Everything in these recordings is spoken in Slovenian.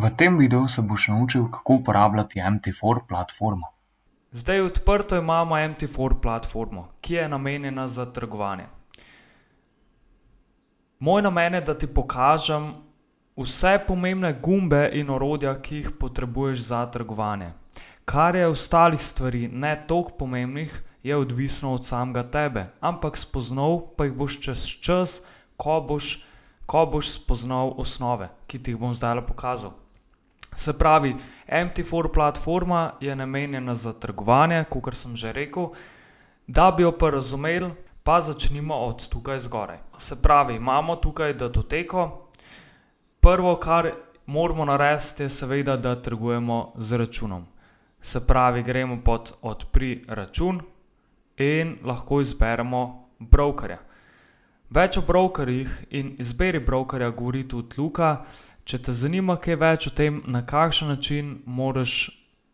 V tem videu se boš naučil, kako uporabljati MT4 platformo. Zdaj odprto imamo MT4 platformo, ki je namenjena za trgovanje. Moj namen je, da ti pokažem vse pomembne gumbe in orodja, ki jih potrebuješ za trgovanje. Kar je ostalih stvari ne toliko pomembnih, je odvisno od samega tebe, ampak spoznal pa jih boš čez čas, ko boš spoznal osnove, ki ti jih bom zdajle pokazal. Se pravi, MT4 platforma je namenjena za trgovanje, kakor sem že rekel. Da bi jo pa razumeli, pa začnimo od tukaj zgoraj. Se pravi, imamo tukaj datoteko. Prvo, kar moramo narediti, je seveda, da trgujemo z računom. Se pravi, gremo pod odpri račun in lahko izberemo brokerja. Več o brokerjih in izbiri brokerja govori tudi Luka. Če te zanima kaj več o tem, na kakšen način moraš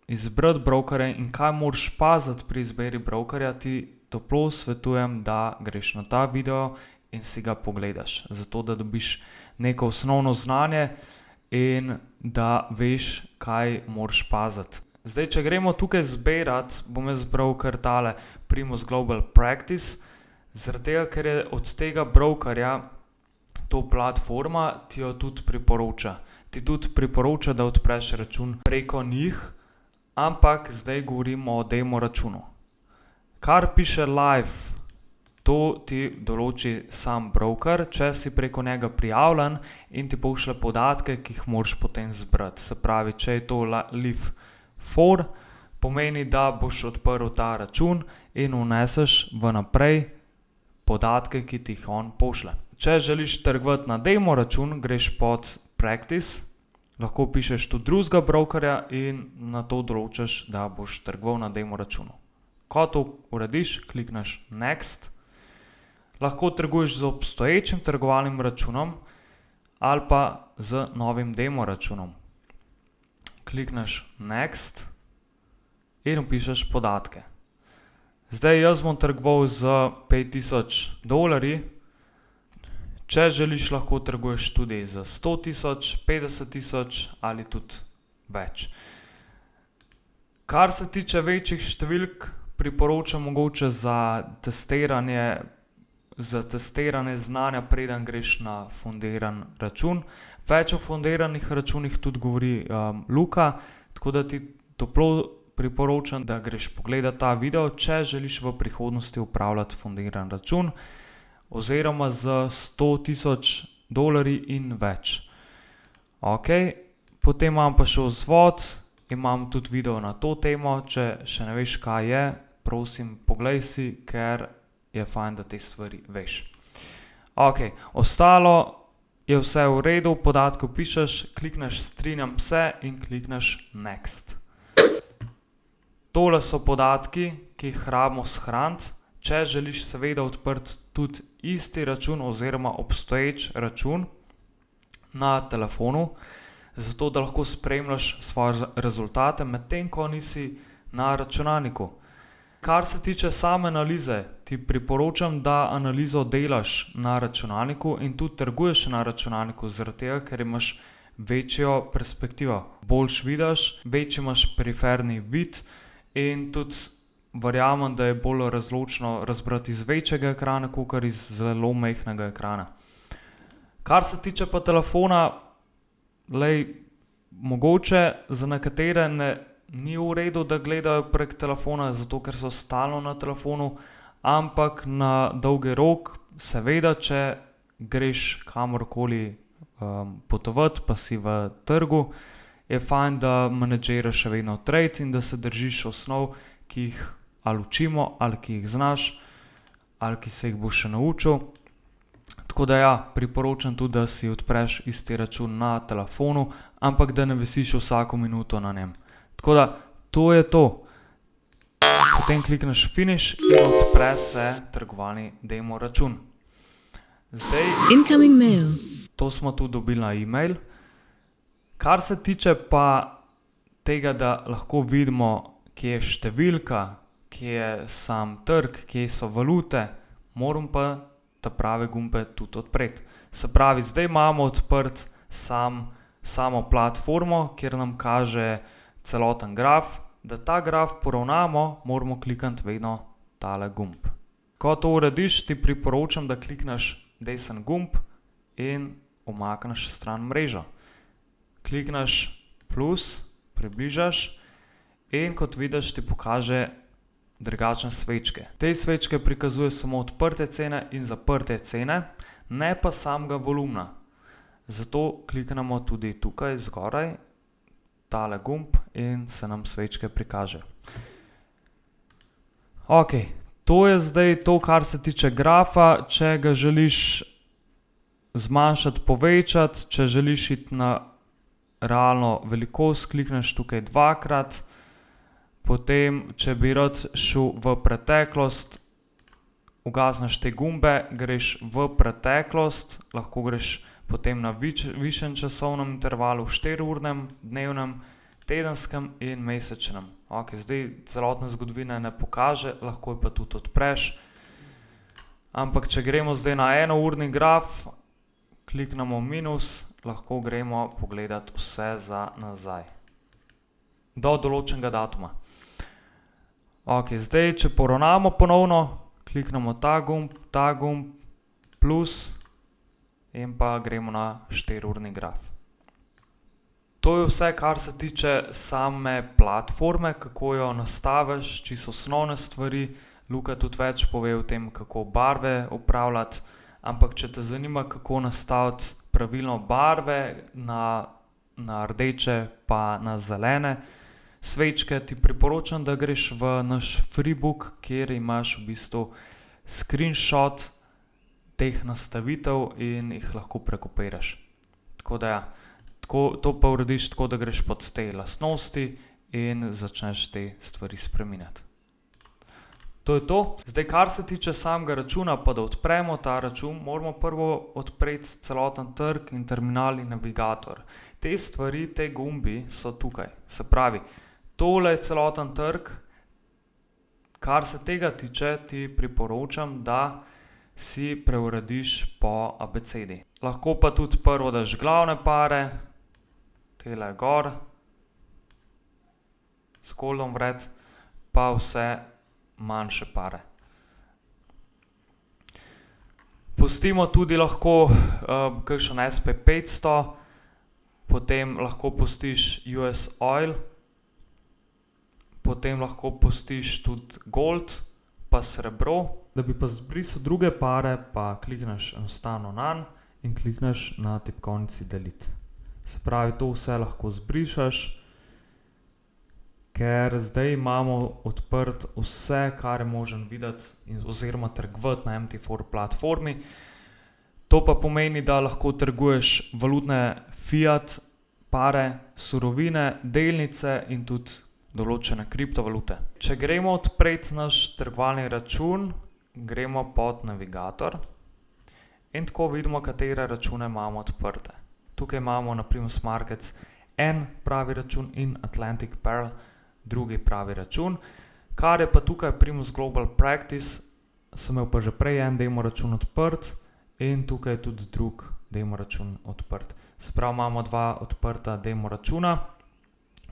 izbrati brokerja in kaj moraš paziti pri izbiri brokerja, ti toplo svetujem, da greš na ta video in si ga pogledaš, zato da dobiš neko osnovno znanje in da veš, kaj moraš paziti. Zdaj, če gremo tukaj zbirati, bom jaz zbral kar tale Primus Global Practice, zaradi tega, ker je od tega brokerja to platforma, ti jo tudi priporoča. Ti tudi priporoča, da odpreš račun preko njih, ampak zdaj govorimo o demo računu. Kar piše live, to ti določi sam broker, če si preko njega prijavljen in ti pošlje podatke, ki jih moraš potem zbrati. Se pravi, če je to live for, pomeni, da boš odprl ta račun in vneseš vnaprej podatke, ki ti jih on pošlje. Če želiš trgovati na demo račun, greš pod practice, lahko pišeš tudi drugega brokerja in na to določaš, da boš trgoval na demo računu. Ko to urediš, klikneš next. Lahko trguješ z obstoječim trgovalnim računom ali pa z novim demo računom. Klikneš next in vpišeš podatke. Zdaj jaz bom trgoval z $5000. Če želiš, lahko trguješ tudi z 100,000, 50,000 ali tudi več. Kar se tiče večjih številk, priporočam mogoče za testiranje znanja, preden greš na fundiran račun. Več o fundiranih računih tudi govori Luka, tako da ti toplo priporočam, da greš pogledat ta video, če želiš v prihodnosti upravljati fundiran račun oziroma z $100,000 in več. Ok, potem imam pa še vzvod, imam tudi video na to temo, če še ne veš, kaj je, prosim, poglej si, ker je fajn, da te stvari veš. Ok, ostalo je vse v redu, podatke vpišeš, klikneš strinjam se in klikneš next. Tole so podatki, ki jih rabimo shraniti. Če želiš seveda odprti tudi isti račun oziroma obstoječ račun na telefonu, zato da lahko spremljaš svoje rezultate, medtem ko nisi na računalniku. Kar se tiče same analize, ti priporočam, da analizo delaš na računalniku in tudi trguješ na računalniku, zaradi tega, ker imaš večjo perspektivo. Boljš vidiš, večji imaš periferni vid in tudi verjamem, da je bolj razločno razbrati iz večjega ekrana, kakor iz zelo majhnega ekrana. Kar se tiče pa telefona, mogoče za nekatere ni v redu, da gledajo prek telefona, zato ker so stalno na telefonu, ampak na dolgi rok, seveda, če greš kamorkoli potovati, pa si v trgu, je fajn, da menedžiraš še vedno trade in da se držiš osnov, ki jih ali učimo, ali ki jih znaš, ali ki se jih boš še naučil. Tako da ja, priporočam tudi, da si odpreš isti račun na telefonu, ampak da ne visiš vsako minuto na njem. Tako da, to je to. Potem klikneš finish in odpre se trgovalni demo račun. Zdaj, Incoming mail. to smo tudi dobili na e-mail. Kar se tiče pa tega, da lahko vidimo, kje je številka, kje je sam trg, kje so valute, moram pa ta prave gumbe tudi odpreti. Se pravi, zdaj imamo odprt sam samo platformo, kjer nam kaže celoten graf. Da ta graf poravnamo, moramo klikniti vedno tale gumb. Ko to urediš, ti priporočam, da klikneš desen gumb in umakneš stran mrežo. Klikneš plus, približaš in kot vidiš, ti pokaže drugačne svečke. Te svečke prikazuje samo odprte cene in zaprte cene, ne pa samega volumna. Zato kliknemo tudi tukaj zgoraj tale gumb in se nam svečke prikaže. Ok, to je zdaj to, kar se tiče grafa. Če ga želiš zmanjšati, povečati, če želiš iti na realno velikost, klikneš tukaj dvakrat. Potem, če bi rad šel v preteklost, ugasneš te gumbe, greš v preteklost, lahko greš potem na višjem časovnem intervalu, 4-urnem, dnevnem, tedenskem in mesečnem. Ok, zdaj celotne zgodovine ne pokaže, lahko jo pa tudi odpreš. Ampak če gremo zdaj na 1-urni graf, kliknemo minus, lahko gremo pogledati vse za nazaj. Do določenega datuma. Ok, zdaj, če poravnamo ponovno, kliknemo ta gumb, plus in pa gremo na 4-urni graf. To je vse, kar se tiče same platforme, kako jo nastaviš, čisto osnovne stvari. Luka tudi več pove o tem, kako barve upravljati, ampak če te zanima, kako nastaviti pravilno barve na rdeče pa na zelene svečke, ti priporočam, da greš v naš freebook, kjer imaš v bistvu screenshot teh nastavitev in jih lahko prekopiraš. Tako da ja, to pa urediš tako, da greš pod te lastnosti in začneš te stvari spreminjati. To je to. Zdaj, kar se tiče samega računa, pa da odpremo ta račun, moramo prvo odpreti celoten trg in terminal in navigator. Te stvari, te gumbi so tukaj. Se pravi, tole je celoten trg. Kar se tega tiče, ti priporočam, da si preurediš po abecedi. Lahko pa tudi prvo daš glavne pare, tele gor, s koldom vred, pa vse manjše pare. Pustimo tudi lahko kakšen SP500, potem lahko pustiš US Oil, potem lahko pustiš tudi gold pa srebro. Da bi pa zbrisal druge pare, pa klikneš enostavno nanj in klikneš na tipkovnici delete. Se pravi, to vse lahko zbrišeš, ker zdaj imamo odprt vse, kar je možen videti oziroma trgovati na MT4 platformi. To pa pomeni, da lahko trguješ valutne fiat pare, surovine, delnice in tudi določene kriptovalute. Če gremo odpreti naš trgovalni račun, gremo pod navigator in tako vidimo, katere račune imamo odprte. Tukaj imamo na primer Smarkets en pravi račun in Atlantic Pearl drugi pravi račun. Kar je pa tukaj Primus Global Practice, sem imel pa že prej en demo račun odprt in tukaj je tudi drug demo račun odprt. Se pravi, imamo dva odprta demo računa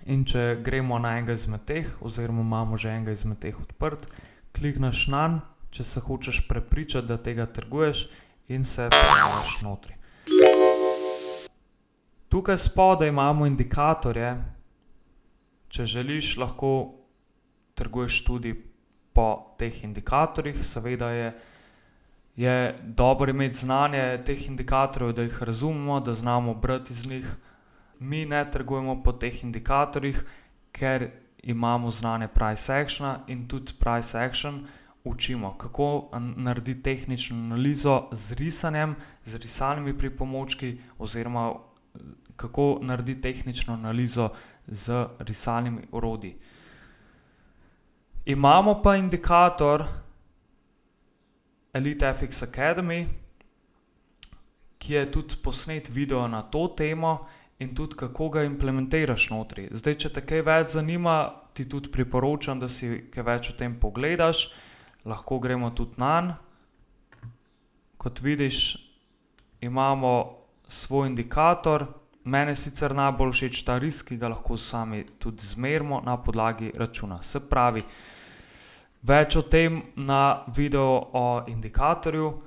in če gremo na enega izmed teh oziroma imamo že enega izmed teh odprt, klikneš nanj, če se hočeš prepričati, da tega trguješ in se prijaviš notri. Tukaj spodaj imamo indikatorje. Če želiš, lahko trguješ tudi po teh indikatorjih. Seveda je dobro imeti znanje teh indikatorjev, da jih razumemo, da znamo brati iz njih. Mi ne trgujemo po teh indikatorjih, ker imamo znanje price actiona in tudi price action učimo, kako narediti tehnično analizo z risanjem, z risalnimi pripomočki oziroma kako narediti tehnično analizo z risalnimi orodji. Imamo pa indikator Elite FX Academy, ki je tudi posnet video na to temo in tudi kako ga implementiraš notri. Zdaj, če te kaj več zanima, ti tudi priporočam, da si kaj več o tem pogledaš. Lahko gremo tudi nanj. Kot vidiš, imamo svoj indikator Mene sicer najbolj všeč ta risk, ki ga lahko sami tudi zmerimo na podlagi računa. Se pravi, več o tem na videu o indikatorju.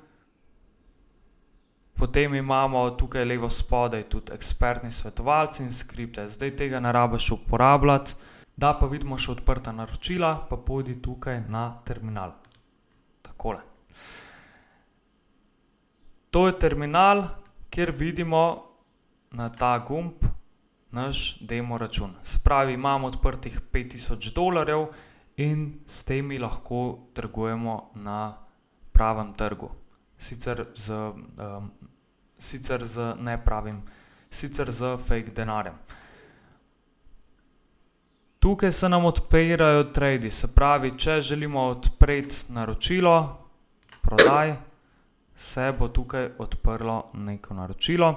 Potem imamo tukaj levo spodaj tudi ekspertni svetovalci in skripte. Zdaj tega ne rabiš uporabljati. Da pa vidimo še odprta naročila, pa pojdi tukaj na terminal. Takole. To je terminal, kjer vidimo na ta gumb naš demo račun. Se pravi, imamo odprtih $5000 in s temi lahko trgujemo na pravem trgu. Sicer z fake denarjem. Tukaj se nam odpirajo tradi, se pravi, če želimo odpreti naročilo, prodaj, se bo tukaj odprlo neko naročilo.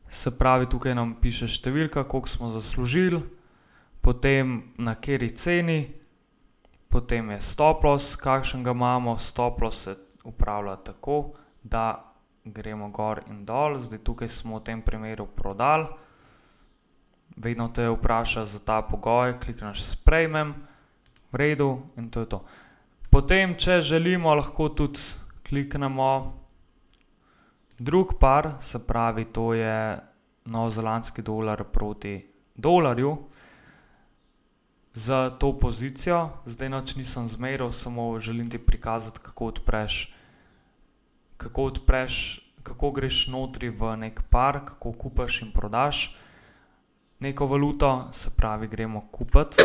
Se pravi, tukaj nam piše številka, koliko smo zaslužili, potem na kateri ceni, potem je stop loss, kakšen ga imamo. Stop loss se upravlja tako, da gremo gor in dol. Zdaj tukaj smo v tem primeru prodali. Vedno te vpraša za ta pogoj, klikneš sprejmem, v redu in to je to. Potem, če želimo, lahko tudi kliknemo drug par, se pravi, to je novozelandski dolar proti dolarju. Za to pozicijo, zdaj nič nisem zmeril, samo želim ti prikazati, kako greš notri v nek par, kako kupaš in prodaš neko valuto, se pravi, gremo kupiti.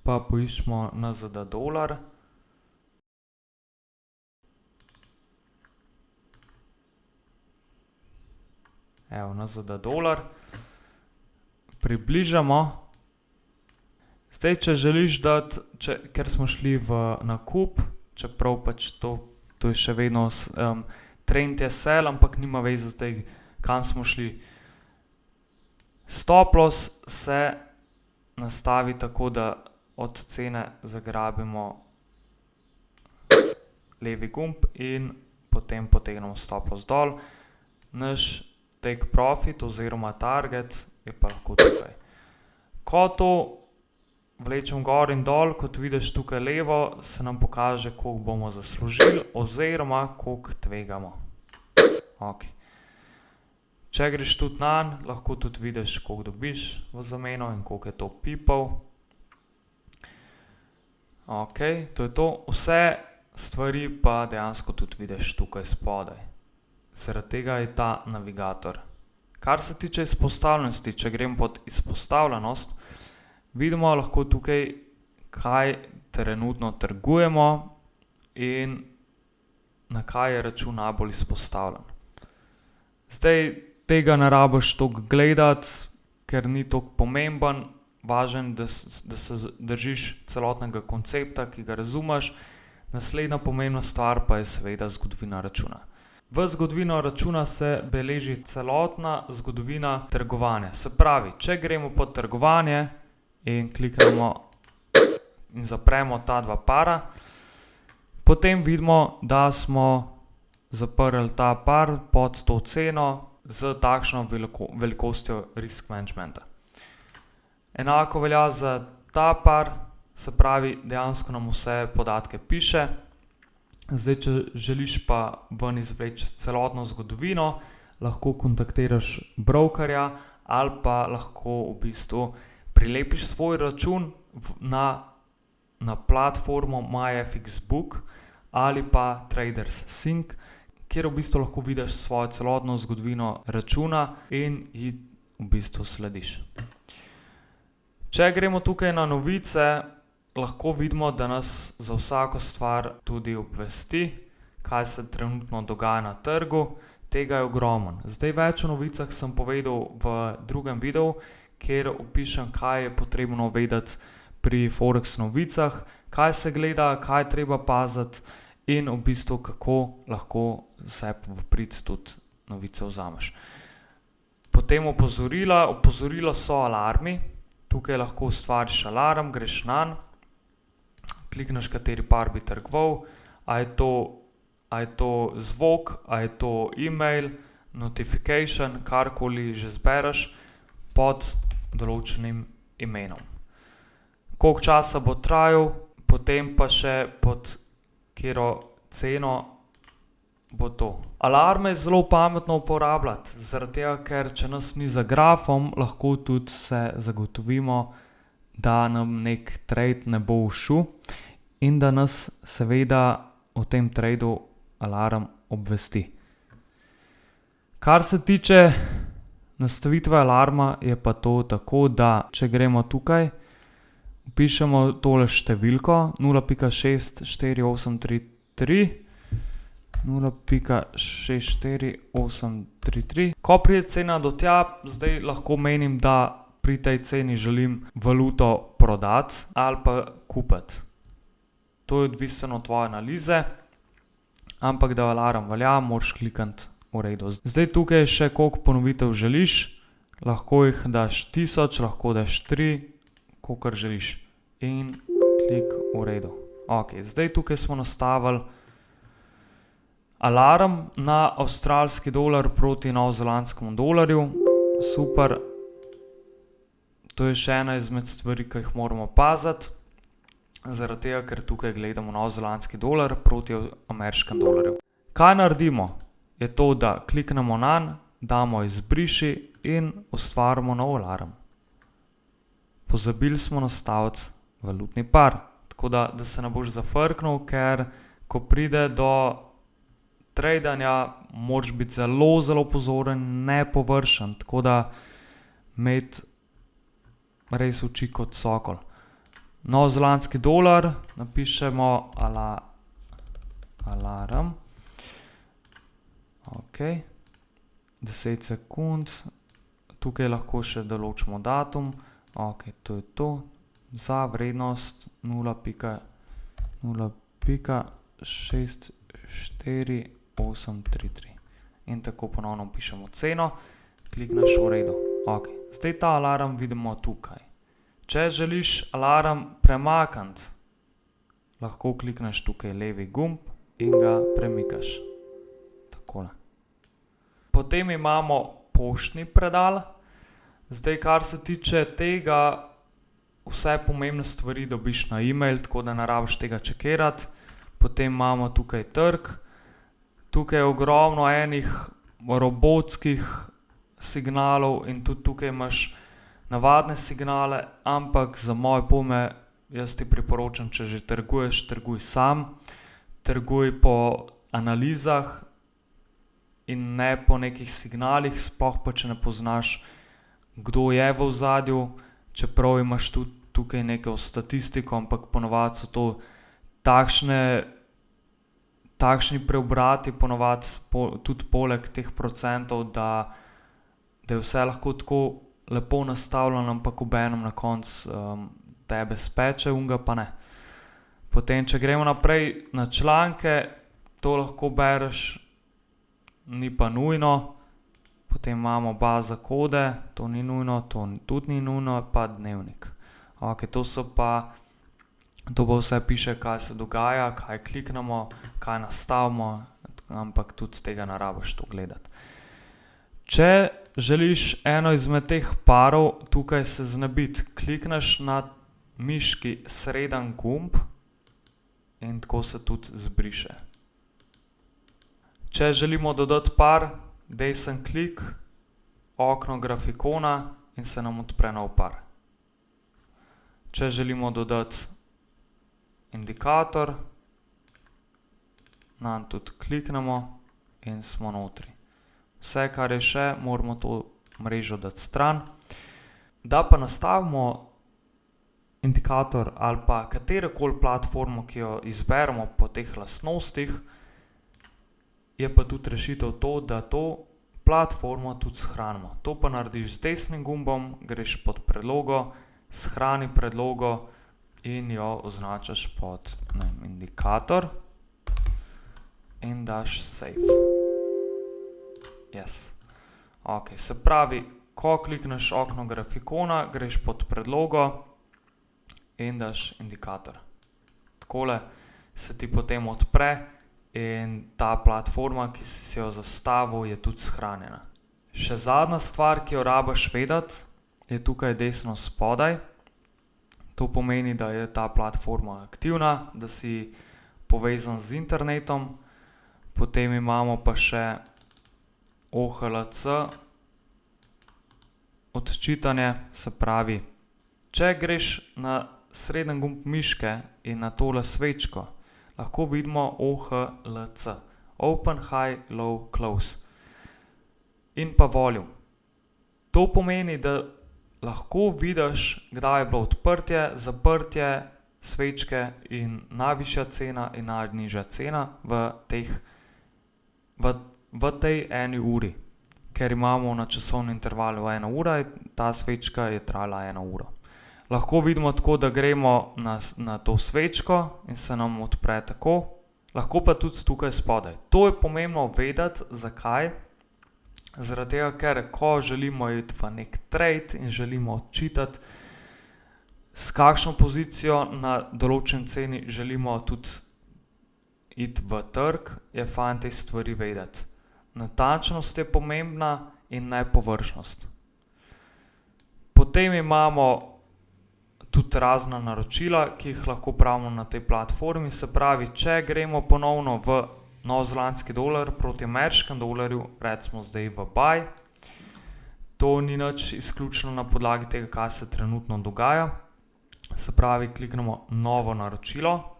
Pa poiščemo NZD dolar. Evo, NZD dolar. Približamo. Zdaj, če želiš dati, ker smo šli v nakup, čeprav pač to je še vedno trend je sell, ampak nima veze zdaj, kam smo šli. Stop loss se nastavi tako, da od cene zagrabimo levi gumb in potem potegnemo stop loss dol. Naš take profit oziroma target je pa lahko tukaj. Ko to vlečem gor in dol, kot vidiš tukaj levo, se nam pokaže, koliko bomo zaslužili oziroma koliko tvegamo. Ok. Če greš tudi nanj, lahko tudi vidiš, koliko dobiš v zameno in koliko je to pipov. Ok, to je to. Vse stvari pa dejansko tudi vidiš tukaj spodaj. Zaradi tega je ta navigator. Kar se tiče izpostavljenosti, če grem pod izpostavljenost, vidimo lahko tukaj, kaj trenutno trgujemo in na kaj je račun najbolj izpostavljen. Zdaj tega ne rabiš toliko gledati, ker ni toliko pomemben. Važno, da se držiš celotnega koncepta, ki ga razumeš. Naslednja pomembna stvar pa je seveda zgodovina računa. V zgodovino računa se beleži celotna zgodovina trgovanja. Se pravi, če gremo pod trgovanje in kliknemo in zapremo ta dva para, potem vidimo, da smo zaprli ta par pod to ceno z takšno velikostjo risk managementa. Enako velja za ta par, se pravi, dejansko nam vse podatke piše. Zdaj, če želiš pa ven izvleči celotno zgodovino, lahko kontaktiraš brokerja ali pa lahko v bistvu prilepiš svoj račun na platformo MyFXBook ali pa Traders Sync, kjer v bistvu lahko vidiš svojo celotno zgodovino računa in ji v bistvu slediš. Če gremo tukaj na novice, lahko vidimo, da nas za vsako stvar tudi obvesti, kaj se trenutno dogaja na trgu. Tega je ogromno. Zdaj več o novicah sem povedal v drugem videu, kjer opišem, kaj je potrebno vedeti pri Forex novicah, kaj se gleda, kaj treba paziti in v bistvu kako lahko se v prid tudi novice vzameš. Potem opozorila. Opozorila so alarmi. Tukaj lahko ustvariš alarm, greš nanj, klikneš, kateri par bi trgoval, a je to zvok, a je to e-mail, notification, karkoli že zbereš pod določenim imenom. Koliko časa bo trajal, potem pa še pod katero ceno bo to. Alarme je zelo pametno uporabljati, zaradi tega, ker če nas ni za grafom, lahko tudi se zagotovimo, da nam neki trade ne bo ušel in da nas seveda o tem tradu alarm obvesti. Kar se tiče nastavitve alarma, je pa to tako, da če gremo tukaj, vpišemo tole številko 0.64833 0.64833. Ko pride cena do tja, zdaj lahko menim, da pri tej ceni želim valuto prodati ali pa kupiti. To je odvisno od tvoje analize, ampak da alarm velja, moraš klikniti v redu. Zdaj tukaj je še koliko ponovitev želiš, lahko jih daš 1000, lahko daš 3, kolikor želiš. In klik v redu. Ok, zdaj tukaj smo nastavili alarm na avstralski dolar proti novozelandskemu dolarju. Super. To je še ena izmed stvari, ki jih moramo paziti. Zaradi tega, ker tukaj gledamo novozelandski dolar proti ameriškem dolarju. Kaj naredimo? Je to, da kliknemo nanj, damo izbriši in ustvarimo nov alarm. Pozabili smo nastaviti valutni par. Tako da se ne boš zafrknil, ker ko pride do tradanja, moraš biti zelo, zelo pozoren, ne površen. Tako da imeti res oči kot sokol. Novozelandski dolar, napišemo alarm. Ok, 10 sekund, tukaj lahko še določimo datum. Ok, to je to, za vrednost 0.64833. In tako ponovno pišemo ceno, klikneš v redu. Ok, zdaj ta alarm vidimo tukaj. Če želiš alarm premakniti, lahko klikneš tukaj levi gumb in ga premikaš. Takole. Potem imamo poštni predal. Zdaj, kar se tiče tega, vse pomembne stvari dobiš na e-mail, tako da ne rabiš tega čekirati. Potem imamo tukaj trg. Tukaj je ogromno enih robotskih signalov in tudi tukaj imaš navadne signale, ampak za moje pojme, jaz ti priporočam, če že trguješ, trguj sam. Trguj po analizah in ne po nekih signalih, sploh pa če ne poznaš, kdo je v ozadju, čeprav imaš tudi tukaj neko statistiko, ampak ponavadi so to takšni preobrati, ponavadi tudi poleg teh procentov, da je vse lahko tako lepo nastavljeno, ampak obenem na koncu tebe speče, unga pa ne. Potem, če gremo naprej na članke, to lahko bereš, ni pa nujno. Potem imamo baza kode, to ni nujno, to tudi ni nujno, pa dnevnik. Ok, to pa vse piše, kaj se dogaja, kaj kliknemo, kaj nastavimo, ampak tudi tega ne rabiš to gledati. Če želiš eno izmed teh parov tukaj se znebiti, klikneš na miški sreden gumb in tako se tudi zbriše. Če želimo dodati par, desen klik, okno grafikona in se nam odpre nov par. Če želimo dodati indikator, nanj tudi kliknemo in smo notri. Vse, kar je še, moramo to mrežo dati stran. Da pa nastavimo indikator ali pa katerokoli platformo, ki jo izberemo po teh lastnostih, je pa tudi rešitev to, da to platformo tudi shranimo. To pa narediš z desnim gumbom, greš pod predlogo, shrani predlogo in jo označaš pod indikator in daš save. Yes. Ok, se pravi, ko klikneš okno grafikona, greš pod predlogo in daš indikator. Takole se ti potem odpre in ta platforma, ki si jo zastavil, je tudi shranjena. Še zadnja stvar, ki jo rabiš vedeti, je tukaj desno spodaj. To pomeni, da je ta platforma aktivna, da si povezan z internetom. Potem imamo pa še OHLC odčitanje, se pravi, če greš na srednji gumb miške in na tole svečko, lahko vidimo OHLC, Open, High, Low, Close. In pa volume. To pomeni, da lahko vidiš, kdaj je bilo odprtje, zaprtje svečke in najvišja cena in najnižja cena v tej eni uri. Ker imamo na časovnem intervalu 1 ura, ta svečka je trajala 1 uro. Lahko vidimo tako, da gremo na to svečko in se nam odpre tako. Lahko pa tudi tukaj spodaj. To je pomembno vedeti, zakaj. Zaradi tega, ker ko želimo iti v nek trade in želimo odčitati, s kakšno pozicijo na določen ceni želimo tudi iti v trg, je fajn te stvari vedeti. Natančnost je pomembna in ne površnost. Potem imamo tudi razna naročila, ki jih lahko pravimo na tej platformi. Se pravi, če gremo ponovno v novozelandski dolar proti ameriškem dolarju, recimo zdaj v buy, to ni nič izključno na podlagi tega, kaj se trenutno dogaja. Se pravi, kliknemo novo naročilo,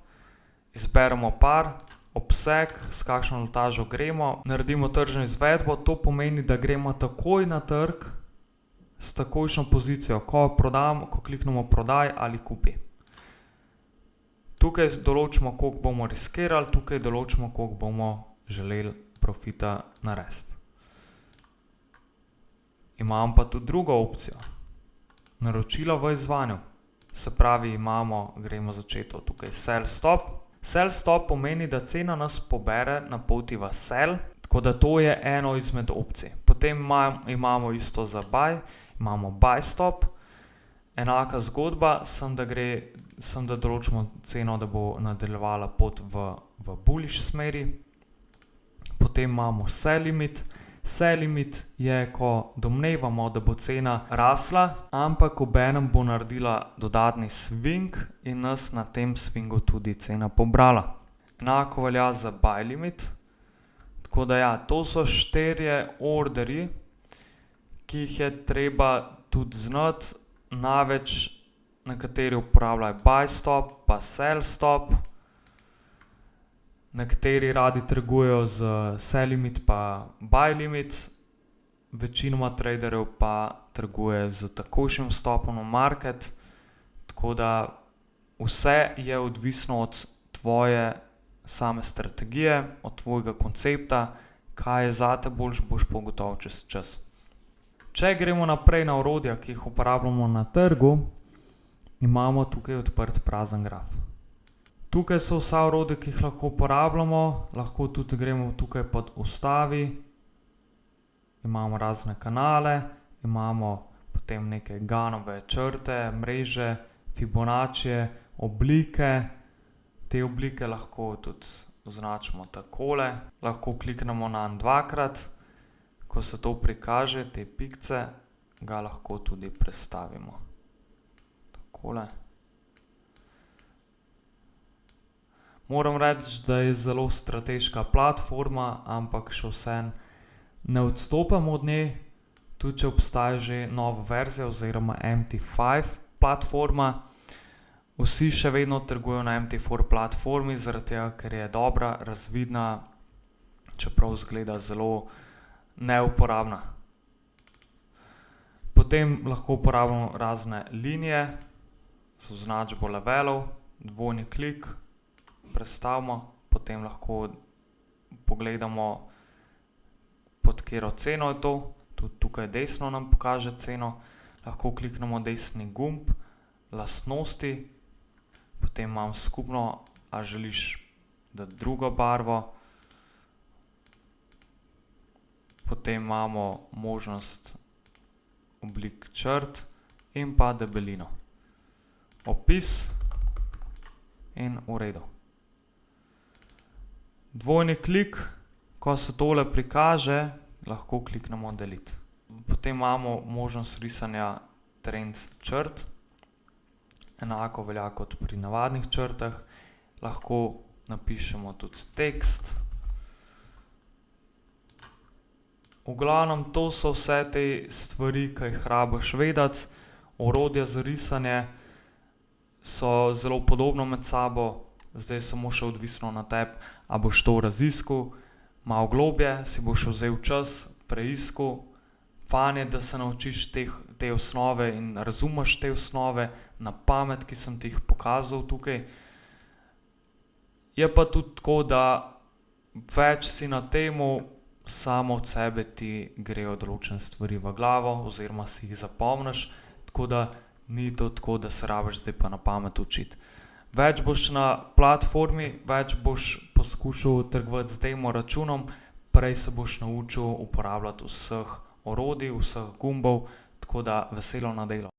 izberemo par, obseg, s kakšno lotažo gremo, naredimo tržno izvedbo. To pomeni, da gremo takoj na trg s takojšnjo pozicijo, ko kliknemo prodaj ali kupi. Tukaj določimo, koliko bomo riskirali, tukaj določimo, koliko bomo želeli profita narediti. Imam pa tudi drugo opcijo. Naročila v izvajanju. Se pravi, gremo začeti tukaj sell stop. Sell stop pomeni, da cena nas pobere na poti v sell, tako da to je eno izmed opcij. Potem imamo isto za buy, imamo buy stop. Enaka zgodba, sem da določimo ceno, da bo nadaljevala pot v bullish smeri. Potem imamo sell limit. Sell limit je, ko domnevamo, da bo cena rasla, ampak obenem bo naredila dodatni swing in nas na tem swingu tudi cena pobrala. Enako velja za buy limit. Tako da ja, to so 4 orderji, ki jih je treba tudi znati. Največ nekateri uporabljajo buy stop pa sell stop. Nekateri radi trgujejo z sell limit pa buy limit. Večinoma traderjev pa trguje z takojšnjim vstopom v market. Tako da vse je odvisno od tvoje same strategije, od tvojega koncepta, kaj je zate boljše, boš pa ugotovil čez čas. Če gremo naprej na orodja, ki jih uporabljamo na trgu, imamo tukaj odprt prazen graf. Tukaj so vsa orodja, ki jih lahko uporabljamo, lahko tudi gremo tukaj pod ustavi, imamo razne kanale, imamo potem neke Gannove črte, mreže, Fibonaccije, oblike. Te oblike lahko tudi označimo takole, lahko kliknemo nanj dvakrat. Ko se to prikaže, te pikce, ga lahko tudi prestavimo. Takole. Moram reči, da je zelo strateška platforma, ampak še vseeno ne odstopam od nje, tudi če obstaja že nova verzija oziroma MT5 platforma. Vsi še vedno trgujejo na MT4 platformi, zaradi tega, ker je dobra, razvidna, čeprav izgleda zelo neuporabna. Potem lahko uporabljamo razne linije z označbo levelov, dvojni klik, prestavimo, potem lahko pogledamo, pod katero ceno je to. Tudi tukaj desno nam pokaže ceno. Lahko kliknemo desni gumb, lastnosti, potem imam skupno, a želiš dati drugo barvo. Potem imamo možnost oblik črt in pa debelino. Opis in v redu. Dvojni klik, ko se tole prikaže, lahko kliknemo delete. Potem imamo možnost risanja trend črt. Enako velja kot pri navadnih črtah. Lahko napišemo tudi tekst. V glavnem, to so vse te stvari, ki jih rabiš vedeti. Orodja za risanje so zelo podobna med sabo, zdaj je samo še odvisno na tebi, a boš to raziskal malo globlje, si boš vzel čas, preiskal. Fajn je, da se naučiš te osnove in razumeš te osnove na pamet, ki sem ti jih pokazal tukaj. Je pa tudi tako, da več si na temu, samo od sebe ti grejo določene stvari v glavo oziroma si jih zapomniš, tako da ni to tako, da se rabiš zdaj pa na pamet učiti. Več boš na platformi, več boš poskušal trgovati z demo računom, prej se boš naučil uporabljati vseh orodij, vseh gumbov, tako da veselo na delo.